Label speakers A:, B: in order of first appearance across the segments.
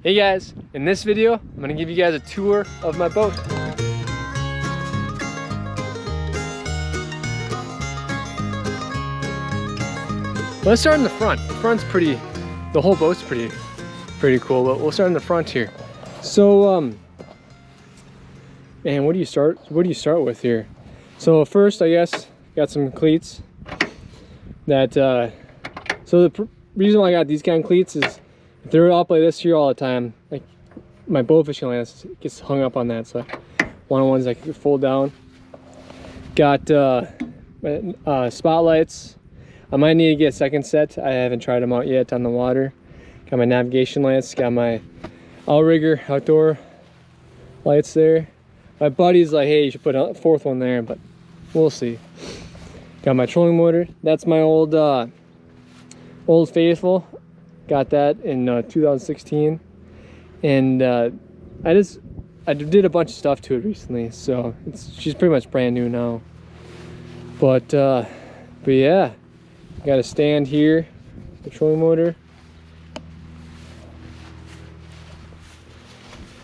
A: Hey guys, in this video, I'm gonna give you guys a tour of my boat. Let's start in the front. The front's the whole boat's pretty cool, but we'll start in the front here. So, man, where do you start with here? So first, I guess, got some cleats that, so the reason why I got these kind of cleats is if they're up like this here all the time, like my bow fishing lance gets hung up on that, so one of the ones I can fold down. Got spotlights. I might need to get a second set. I haven't tried them out yet on the water. Got my navigation lights, got my outrigger outdoor lights there. My buddy's like, hey, you should put a fourth one there, but we'll see. Got my trolling motor. That's my old Faithful. Got that in 2016, and I did a bunch of stuff to it recently, so she's pretty much brand new now. But yeah, got a stand here, the trolling motor,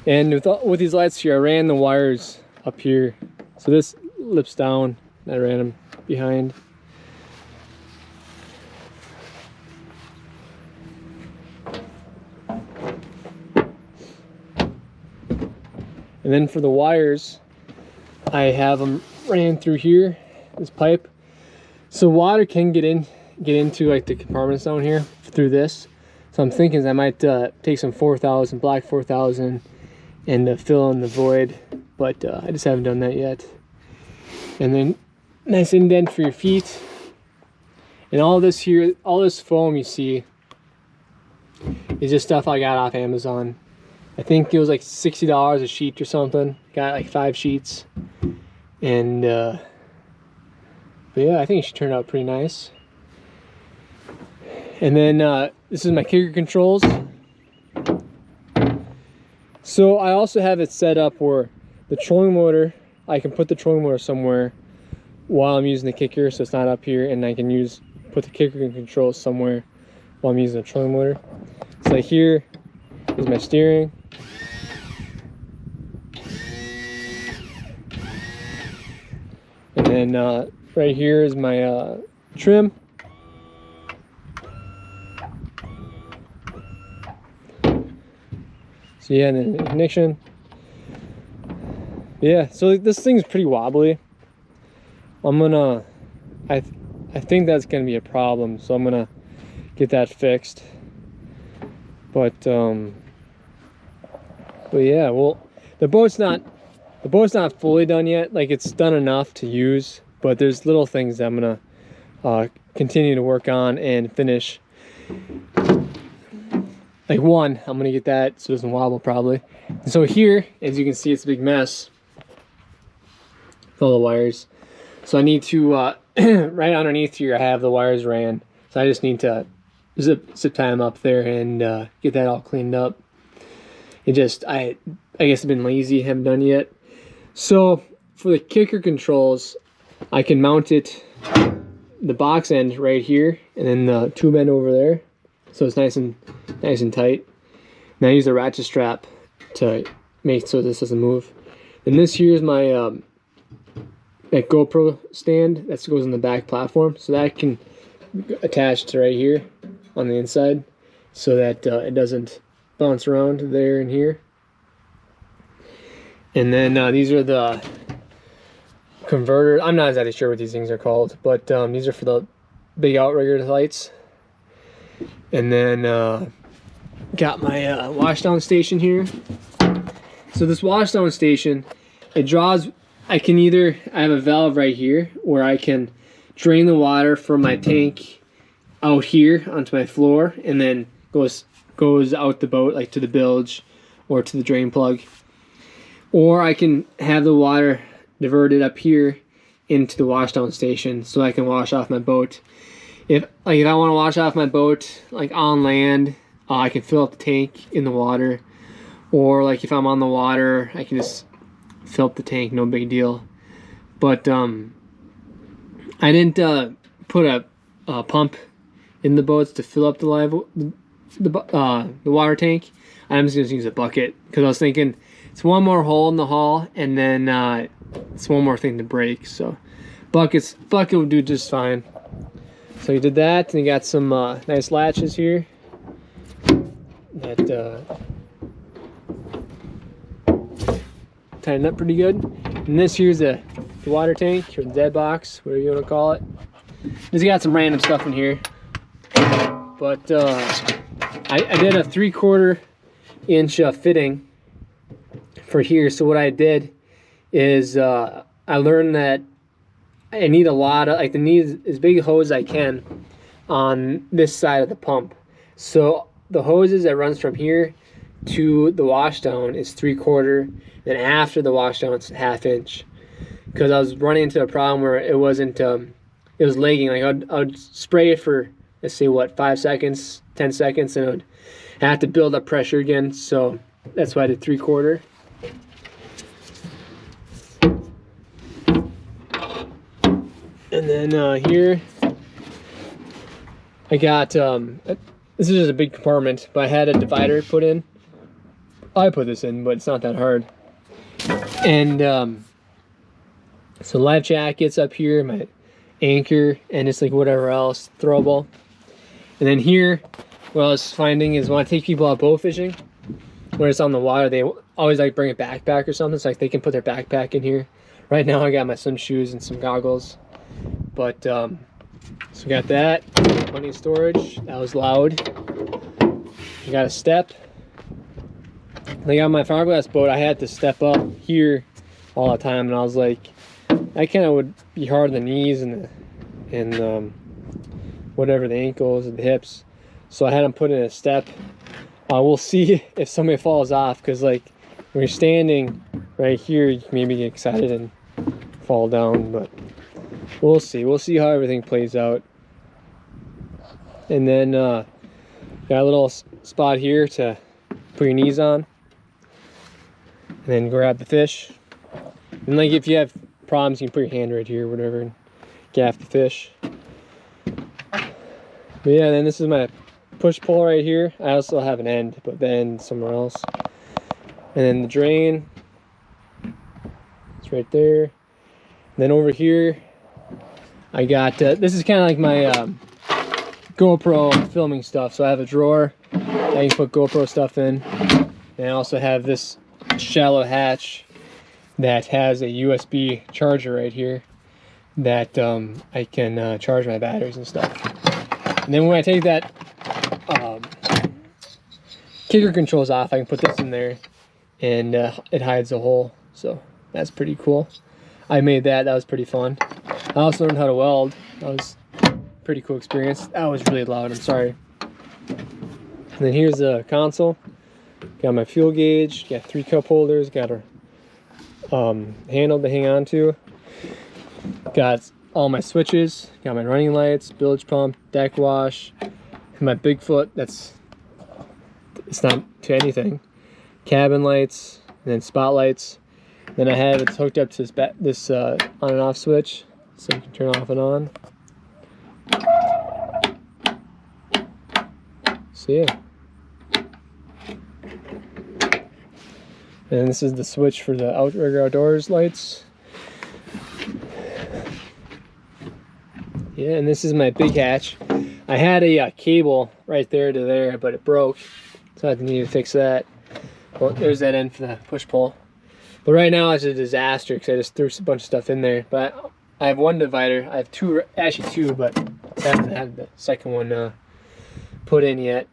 A: and with these lights here, I ran the wires up here, so this lips down. I ran them behind. And then for the wires, I have them ran through here, this pipe. So water can get into like the compartments down here through this. So I'm thinking I might take some 4000, black 4000, and fill in the void, but I just haven't done that yet. And then nice indent for your feet. And all this here, all this foam you see is just stuff I got off Amazon. I think it was like $60 a sheet or something. Got like 5 sheets. And but yeah, I think it should turn out pretty nice. And then this is my kicker controls. So I also have it set up where the trolling motor, I can put the trolling motor somewhere while I'm using the kicker, so it's not up here, and I can put the kicker controls somewhere while I'm using the trolling motor. So like here is my steering. And then right here is my trim. So yeah, and then ignition. Yeah, so this thing's pretty wobbly. I think that's gonna be a problem, so I'm gonna get that fixed. But yeah, well, the boat's not fully done yet. Like, it's done enough to use, but there's little things that I'm gonna continue to work on and finish. Like one, I'm gonna get that so it doesn't wobble probably. And so here, as you can see, it's a big mess with all the wires. So I need to right underneath here, I have the wires ran. So I just need to zip tie them up there and get that all cleaned up. It just, I guess I've been lazy, haven't done yet. So for the kicker controls, I can mount it, the box end right here, and then the tube end over there, so it's nice and tight. And I use a ratchet strap to make so this doesn't move. And this here is my that GoPro stand that goes on the back platform, so that can attach to right here on the inside, so that it doesn't bounce around there and here. And then these are the converters. I'm not exactly sure what these things are called, but these are for the big outrigger lights. And then got my washdown station here. So this washdown station, it draws, I have a valve right here where I can drain the water from my tank out here onto my floor, and then goes out the boat, like to the bilge or to the drain plug. Or I can have the water diverted up here into the washdown station so I can wash off my boat. If I want to wash off my boat like on land, I can fill up the tank in the water. Or like if I'm on the water, I can just fill up the tank, no big deal. But I didn't put a pump in the boats to fill up the the water tank, I'm just gonna use a bucket because I was thinking it's one more hole in the hull, and then it's one more thing to break. So bucket will do just fine. So you did that, and you got some nice latches here that tighten up pretty good. And this here's the water tank, or the dead box, whatever you want to call it. Just got some random stuff in here, but I did a 3/4 inch fitting for here. So what I did is I learned that I need a lot of, I need as big a hose as I can on this side of the pump. So the hoses that runs from here to the washdown is 3/4, then after the washdown it's 1/2 inch. Because I was running into a problem where it wasn't, it was lagging. Like I'd spray it for, let's say what, 5 seconds, 10 seconds, and it would have to build up pressure again. So that's why I did 3/4. And then here I got, this is just a big compartment, but I had a divider put in. I put this in, but it's not that hard. And so life jackets up here, my anchor, and just like whatever else throwable. And then here, what I was finding is when I take people out bow fishing, when it's on the water, they always like bring a backpack or something, so like they can put their backpack in here. Right now I got my swim shoes and some goggles. But so we got that, plenty of storage. That was loud. I got a step. I got my fiberglass boat. I had to step up here all the time, and I was like, that kind of would be hard on the knees and whatever, the ankles and the hips. So I had them put in a step. We'll see if somebody falls off, because like when you're standing right here, you can maybe get excited and fall down, but we'll see. We'll see how everything plays out. And then got a little spot here to put your knees on, and then grab the fish. And like if you have problems, you can put your hand right here or whatever and gaff the fish. But yeah, then this is my push pull right here. I also have an end, but the end somewhere else. And then the drain, it's right there. And then over here I got, this is kind of like my GoPro filming stuff. So I have a drawer that I can put GoPro stuff in. And I also have this shallow hatch that has a USB charger right here that I can charge my batteries and stuff. And then when I take that kicker controls off, I can put this in there, and it hides the hole. So that's pretty cool. I made that. That was pretty fun. I also learned how to weld. That was a pretty cool experience. That was really loud. I'm sorry. And then here's the console. Got my fuel gauge. Got 3 cup holders. Got a handle to hang on to. Got all my switches. Got my running lights, bilge pump, deck wash, and my Bigfoot. It's not to anything. Cabin lights, and then spotlights. Then I have it hooked up to this on and off switch, so you can turn off and on. So yeah. And this is the switch for the Outrigger Outdoors lights. Yeah, and this is my big hatch. I had a cable right there to there, but it broke, so I need to fix that. Well, there's that end for the push-pull. But right now it's a disaster because I just threw a bunch of stuff in there. But I have one divider. I have two, actually two, but I haven't had the second one put in yet.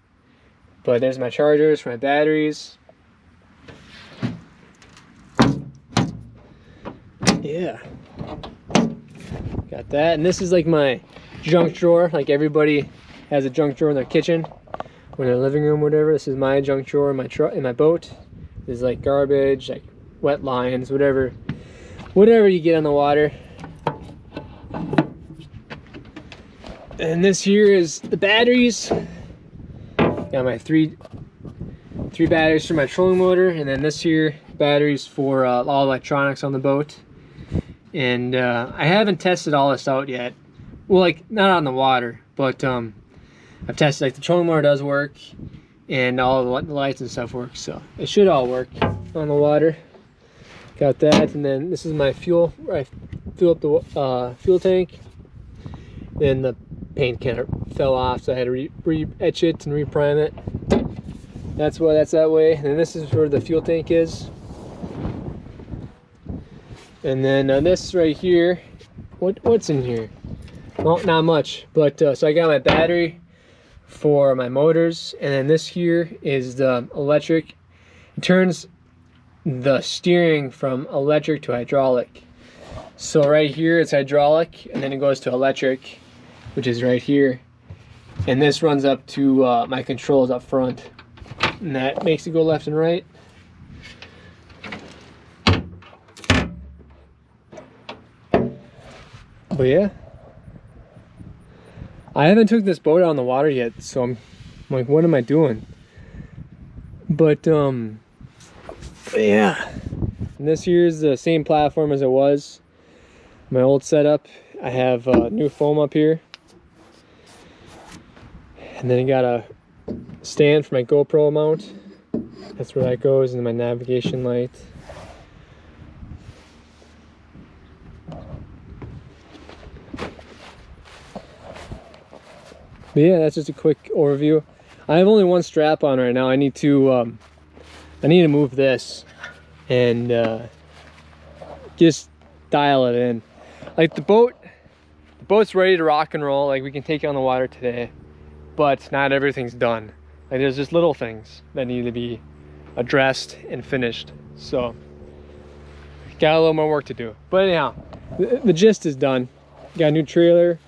A: But there's my chargers for my batteries. Yeah, got that. And this is like my junk drawer. Like everybody has a junk drawer in their kitchen or in their living room, whatever. This is my junk drawer in my truck, in my boat. This is like garbage, like wet lines, whatever you get on the water. And this here is the batteries. Got my three batteries for my trolling motor, and then this here batteries for all electronics on the boat. And I haven't tested all this out yet. Well, like not on the water, but I've tested, like the trolling motor does work, and all the lights and stuff work, so it should all work on the water. Got that, and then this is my fuel, where I fill up the fuel tank. Then the paint kind of fell off, so I had to re-etch it and reprime it. That's why that's that way. And then this is where the fuel tank is. And then this right here, what's in here? Well, not much, but so I got my battery for my motors, and then this here is the electric. It turns the steering from electric to hydraulic. So right here it's hydraulic, and then it goes to electric, which is right here. And this runs up to my controls up front, and that makes it go left and right. But yeah, I haven't took this boat out on the water yet, so I'm like, what am I doing? But yeah, and this here is the same platform as it was my old setup. I have new foam up here, and then I got a stand for my GoPro mount. That's where that goes, and my navigation light. But yeah, that's just a quick overview. I have only one strap on right now. I need to move this and just dial it in. Like the boat's ready to rock and roll. Like we can take it on the water today, but not everything's done. Like there's just little things that need to be addressed and finished. So got a little more work to do. But anyhow, the gist is done. Got a new trailer.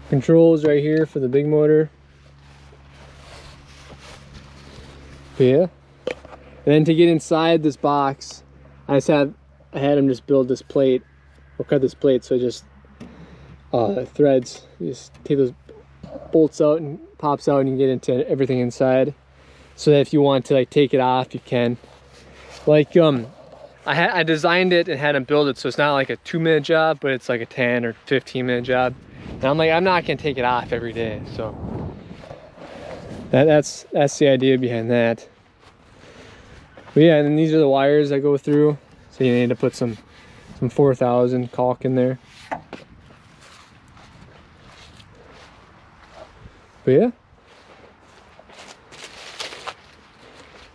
A: Controls right here for the big motor. But yeah. And then to get inside this box, I had him just build this plate, or cut this plate, so it just threads. You just take those bolts out and pops out, and you get into everything inside. So that if you want to like take it off, you can. Like I designed it and had him build it, so it's not like a 2-minute job, but it's like a 10 or 15-minute job. And I'm like, I'm not gonna take it off every day, so that's the idea behind that. But yeah, and then these are the wires that go through, so you need to put some 4000 caulk in there. But yeah.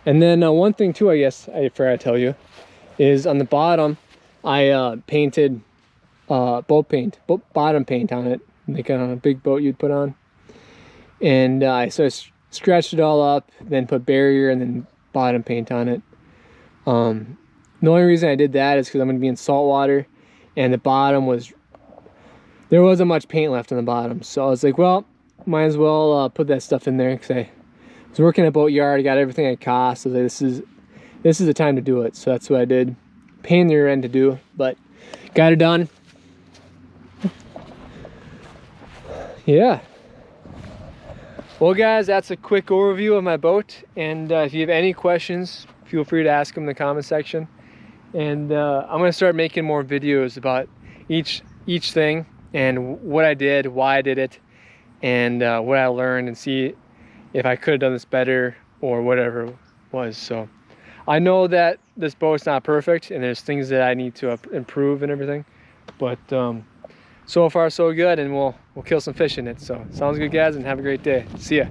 A: And then one thing too, I guess I forgot to tell you, is on the bottom I painted boat paint, bottom paint on it, like on a big boat you'd put on. And so I scratched it all up, then put barrier and then bottom paint on it. The only reason I did that is because I'm going to be in salt water, and the bottom there wasn't much paint left on the bottom. So I was like, well, might as well put that stuff in there, because I was working at a boat yard. I got everything I cost. So I was like, this is the time to do it. So that's what I did. Pain in the rear end to do, but got it done. Yeah. Well guys, that's a quick overview of my boat, and if you have any questions, feel free to ask them in the comment section. And I'm gonna start making more videos about each thing, and what I did, why I did it, and what I learned, and see if I could have done this better or whatever it was. So I know that this boat's not perfect, and there's things that I need to improve and everything, but so far so good, and we'll kill some fish in it. So sounds good guys, and have a great day. See ya.